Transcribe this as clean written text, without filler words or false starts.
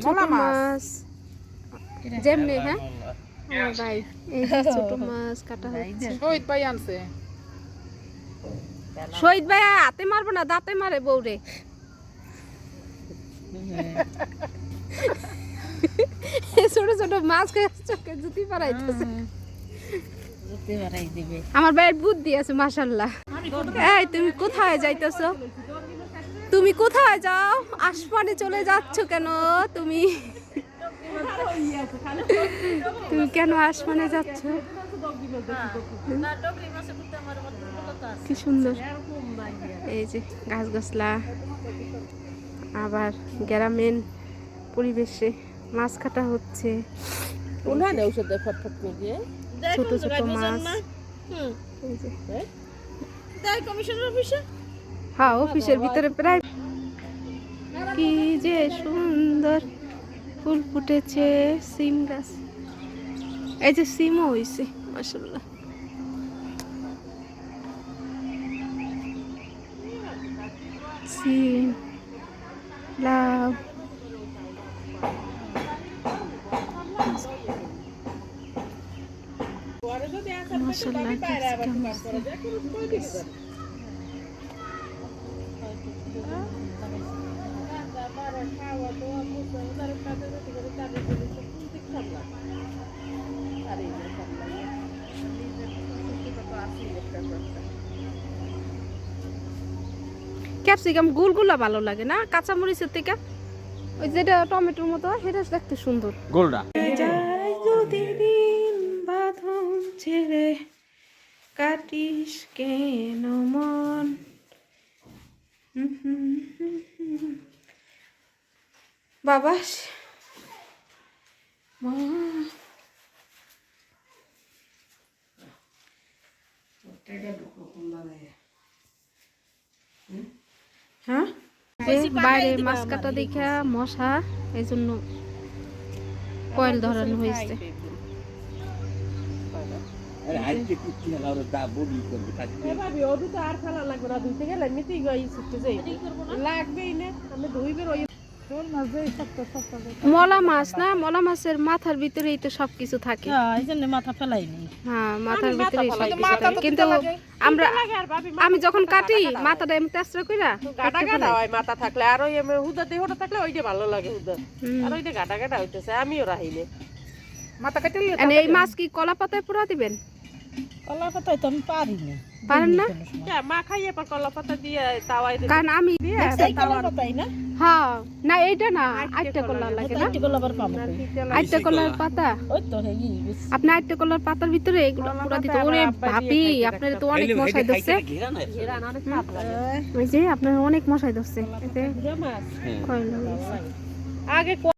ছোট মাছ যেমনি হ্যাঁ আমার ভাই এই যে ছোট মাছ কাটা হচ্ছে শহীদ ভাই আনছে শহীদ ভাই হাতে মারবো না দাঁতে মারে বউরে ছোট ছোট মাছ চোখে জুতি পারাইতেছে আমার ভাইয়ের বুদ্ধি আছে মাশাআল্লাহ। এই তুমি কোথায় যাইতেছো? তুমি কোথায় যাও? আসমানে চলে যাচ্ছ কেন? তুমি তুমি কেন আসমানে যাচ্ছ? কি সুন্দর এই যে গাছ গাছলা আবার গ্রামীণ পরিবেশে মাছ কাটা হচ্ছে ছোট ছোট মাছ হ্যাঁ অফিসের ভিতরে প্রায় কি যে সুন্দর ফুল ফুটেছে সিম গাছ এই যে সিমও হইছে মাশাআল্লাহ সিম লাউ মাশাআল্লাহ ক্যাপসিকাম গুলগুলা ভালো লাগে না কাঁচা মরিচের থেকে ওই যেটা টমেটোর মতো সেটা দেখতে সুন্দর গোলটা বাঁধন ছেড়ে কাটিস কেন মন বাবা মা হ্যাঁ বাইরে মাছ কাটা দেখা মশা এই জন্য কয়েল ধরানো হয়েছে মলা মাছ না মলা মাছের মাথার ভিতরেই তো সবকিছু থাকে মাথা ফেলাইনি হ্যাঁ মাথার ভিতরেই সবকিছু থাকে কিন্তু আমি যখন কাটি মাথাটা এমনি তেসরা কইরা গাটা গাটা হয় মাথা থাকলে আর ওই হুদা দেহটা থাকলে ওইটা ভালো লাগে হুদা আর ওইটা গাটা গাটা হইতেছে আমিও রাহিলে মাথা কাটলে এই মাছ কি কলা পাতায় পুরা দিবেন? কলা পাতায় তো আমি পারি না পারেন না মা খাইয়ে পর কলা পাতা দিয়ে তাওয়ায় কারণ আমি কলা পাতাই না হ্যাঁ না এইটা না আটটা কলা লাগে না কলা আবার পাবো আটটা কলার পাতা ওই তো এই আপনি আটটা কলার পাতার ভিতরে এগুলো পুরা দিতে ওরে ভাবি আপনার তো অনেক মশাই ধরছে ওই যে আপনার অনেক মশাই ধরছে এতে মাছ কয়লা আগে